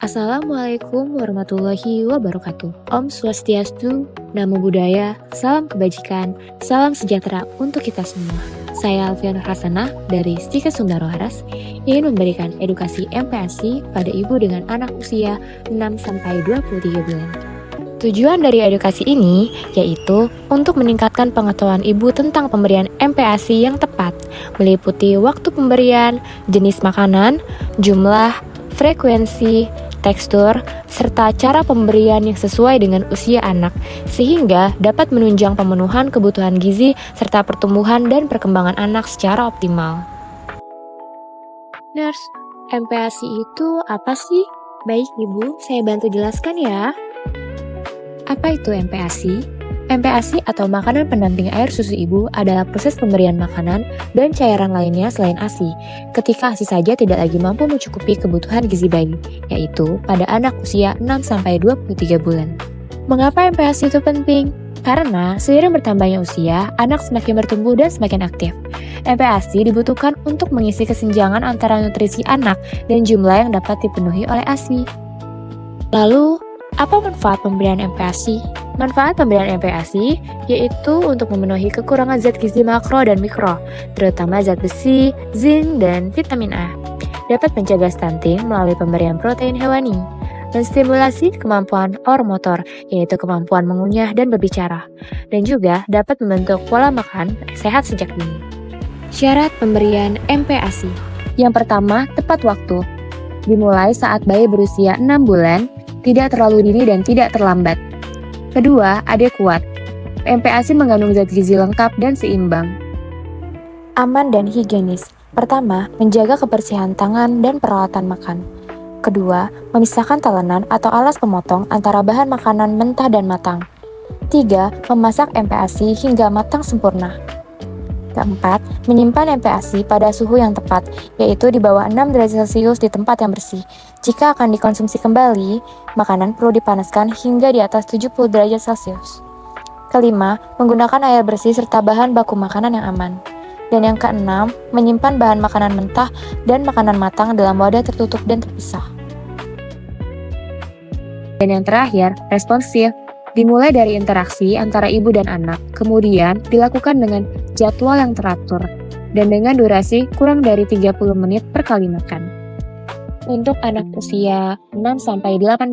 Assalamualaikum warahmatullahi wabarakatuh. Om Swastiastu, Namo Buddhaya, salam kebajikan, salam sejahtera untuk kita semua. Saya Alfian Hasanah dari Stika Sundaro Haras ingin memberikan edukasi MPASI pada ibu dengan anak usia 6-23 bulan. Tujuan dari edukasi ini yaitu untuk meningkatkan pengetahuan ibu tentang pemberian MPASI yang tepat, meliputi waktu pemberian, jenis makanan, jumlah, frekuensi, tekstur, serta cara pemberian yang sesuai dengan usia anak, sehingga dapat menunjang pemenuhan kebutuhan gizi serta pertumbuhan dan perkembangan anak secara optimal. Nurse, MPASI itu apa sih? Baik Ibu, saya bantu jelaskan ya. Apa itu MPASI? MPASI atau makanan pendamping air susu ibu adalah proses pemberian makanan dan cairan lainnya selain ASI ketika ASI saja tidak lagi mampu mencukupi kebutuhan gizi bayi, yaitu pada anak usia 6-23 bulan. Mengapa MPASI itu penting? Karena seiring bertambahnya usia, anak semakin bertumbuh dan semakin aktif. MPASI dibutuhkan untuk mengisi kesenjangan antara nutrisi anak dan jumlah yang dapat dipenuhi oleh ASI. Lalu, apa manfaat pemberian MPASI? Manfaat pemberian MPASI yaitu untuk memenuhi kekurangan zat gizi makro dan mikro, terutama zat besi, zinc, dan vitamin A. Dapat mencegah stunting melalui pemberian protein hewani, menstimulasi kemampuan motor, yaitu kemampuan mengunyah dan berbicara, dan juga dapat membentuk pola makan sehat sejak dini. Syarat pemberian MPASI. Yang pertama, tepat waktu. Dimulai saat bayi berusia 6 bulan, tidak terlalu dini dan tidak terlambat. Kedua, adekuat. MPASI mengandung zat gizi lengkap dan seimbang. Aman dan higienis. Pertama, menjaga kebersihan tangan dan peralatan makan. Kedua, memisahkan talenan atau alas pemotong antara bahan makanan mentah dan matang. Tiga, memasak MPASI hingga matang sempurna. Keempat, menyimpan MPASI pada suhu yang tepat, yaitu di bawah 6 derajat Celcius di tempat yang bersih. Jika akan dikonsumsi kembali, makanan perlu dipanaskan hingga di atas 70 derajat Celcius. Kelima, menggunakan air bersih serta bahan baku makanan yang aman. Dan yang keenam, menyimpan bahan makanan mentah dan makanan matang dalam wadah tertutup dan terpisah. Dan yang terakhir, responsif. Dimulai dari interaksi antara ibu dan anak, kemudian dilakukan dengan jadwal yang teratur, dan dengan durasi kurang dari 30 menit per kali makan. Untuk anak usia 6-8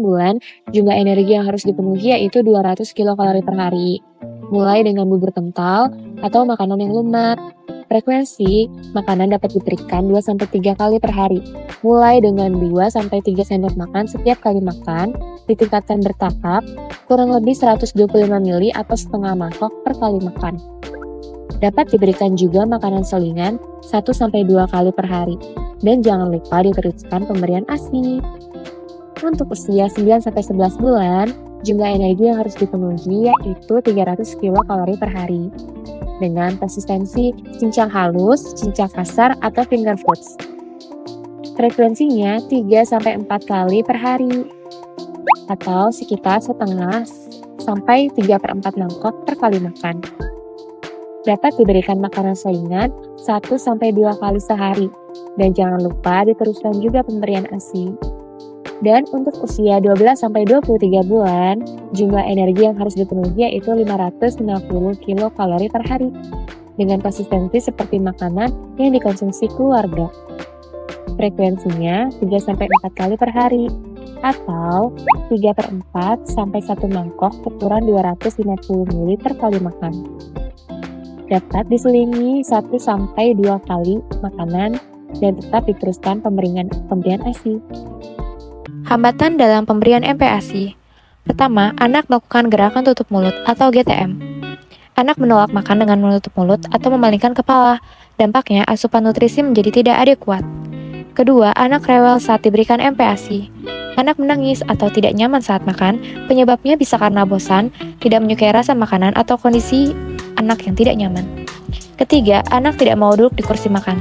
bulan, jumlah energi yang harus dipenuhi yaitu 200 kilokalori per hari, mulai dengan bubur kental atau makanan yang lumat. Frekuensi, makanan dapat diberikan 2-3 kali per hari, mulai dengan 2-3 sendok makan setiap kali makan, ditingkatkan bertahap, kurang lebih 125 ml atau setengah mangkok per kali makan. Dapat diberikan juga makanan selingan 1-2 kali per hari, dan jangan lupa diteruskan pemberian ASI. Untuk usia 9-11 bulan, jumlah energi yang harus dipenuhi yaitu 300 kilokalori per hari, dengan konsistensi cincang halus, cincang kasar, atau finger foods. Frekuensinya 3-4 kali per hari, atau sekitar setengah sampai 3/4 mangkok per kali makan. Dapat diberikan makanan selingan 1-2 kali sehari, dan jangan lupa diteruskan juga pemberian ASI. Dan untuk usia 12-23 bulan, jumlah energi yang harus dipenuhi yaitu 560 kilokalori per hari, dengan konsistensi seperti makanan yang dikonsumsi keluarga. Frekuensinya 3-4 kali per hari, atau 3/4 sampai 1 mangkok ukuran 250 ml per kali makan. Dapat diselingi 1-2 kali makanan dan tetap diteruskan pemberian ASI. Hambatan dalam pemberian MPASI. Pertama, anak melakukan gerakan tutup mulut atau GTM. Anak menolak makan dengan menutup mulut atau memalingkan kepala. Dampaknya, asupan nutrisi menjadi tidak adekuat. Kedua, anak rewel saat diberikan MPASI. Anak menangis atau tidak nyaman saat makan, penyebabnya bisa karena bosan, tidak menyukai rasa makanan, atau kondisi anak yang tidak nyaman. Ketiga, anak tidak mau duduk di kursi makan.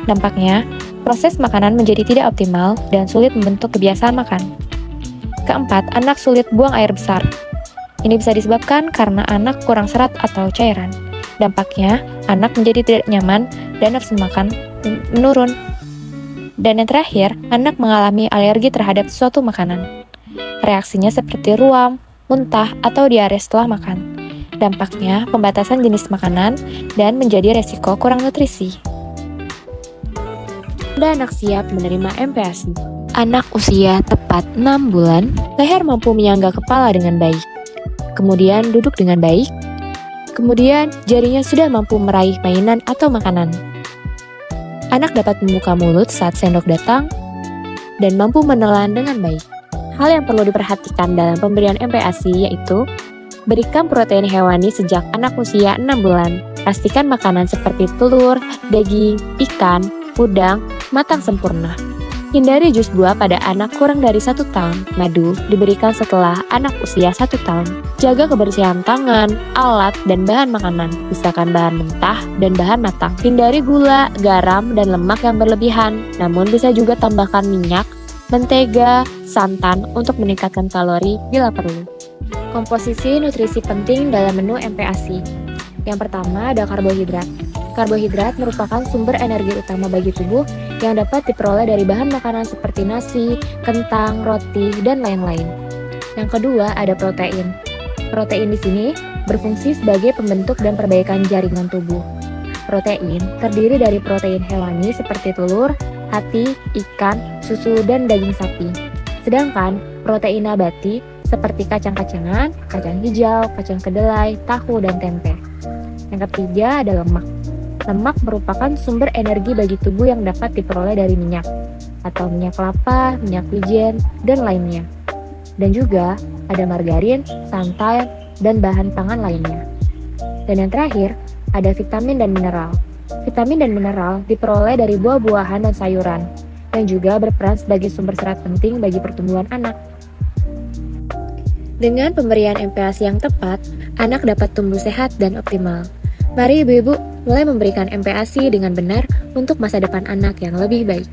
Dampaknya, proses makanan menjadi tidak optimal dan sulit membentuk kebiasaan makan. Keempat, anak sulit buang air besar. Ini bisa disebabkan karena anak kurang serat atau cairan. Dampaknya, anak menjadi tidak nyaman dan nafsu makan menurun. Dan yang terakhir, anak mengalami alergi terhadap suatu makanan. Reaksinya seperti ruam, muntah, atau diare setelah makan. Dampaknya pembatasan jenis makanan dan menjadi resiko kurang nutrisi. Tanda anak siap menerima MPASI. Anak usia tepat 6 bulan, leher mampu menyangga kepala dengan baik. Kemudian duduk dengan baik. Kemudian jarinya sudah mampu meraih mainan atau makanan. Anak dapat membuka mulut saat sendok datang dan mampu menelan dengan baik. Hal yang perlu diperhatikan dalam pemberian MPASI yaitu berikan protein hewani sejak anak usia 6 bulan. Pastikan makanan seperti telur, daging, ikan, udang, matang sempurna. Hindari jus buah pada anak kurang dari 1 tahun. Madu diberikan setelah anak usia 1 tahun. Jaga kebersihan tangan, alat, dan bahan makanan. Pisahkan bahan mentah dan bahan matang. Hindari gula, garam, dan lemak yang berlebihan. Namun bisa juga tambahkan minyak, mentega, santan untuk meningkatkan kalori bila perlu. Komposisi nutrisi penting dalam menu MPASI. Yang pertama ada karbohidrat. Karbohidrat merupakan sumber energi utama bagi tubuh yang dapat diperoleh dari bahan makanan seperti nasi, kentang, roti, dan lain-lain. Yang kedua ada protein. Protein di sini berfungsi sebagai pembentuk dan perbaikan jaringan tubuh. Protein terdiri dari protein hewani seperti telur, hati, ikan, susu, dan daging sapi. Sedangkan protein nabati seperti kacang-kacangan, kacang hijau, kacang kedelai, tahu, dan tempe. Yang ketiga ada lemak. Lemak merupakan sumber energi bagi tubuh yang dapat diperoleh dari minyak, atau minyak kelapa, minyak wijen, dan lainnya. Dan juga ada margarin, santan, dan bahan pangan lainnya. Dan yang terakhir, ada vitamin dan mineral. Vitamin dan mineral diperoleh dari buah-buahan dan sayuran, yang juga berperan sebagai sumber serat penting bagi pertumbuhan anak. Dengan pemberian MPASI yang tepat, anak dapat tumbuh sehat dan optimal. Mari ibu-ibu mulai memberikan MPASI dengan benar untuk masa depan anak yang lebih baik.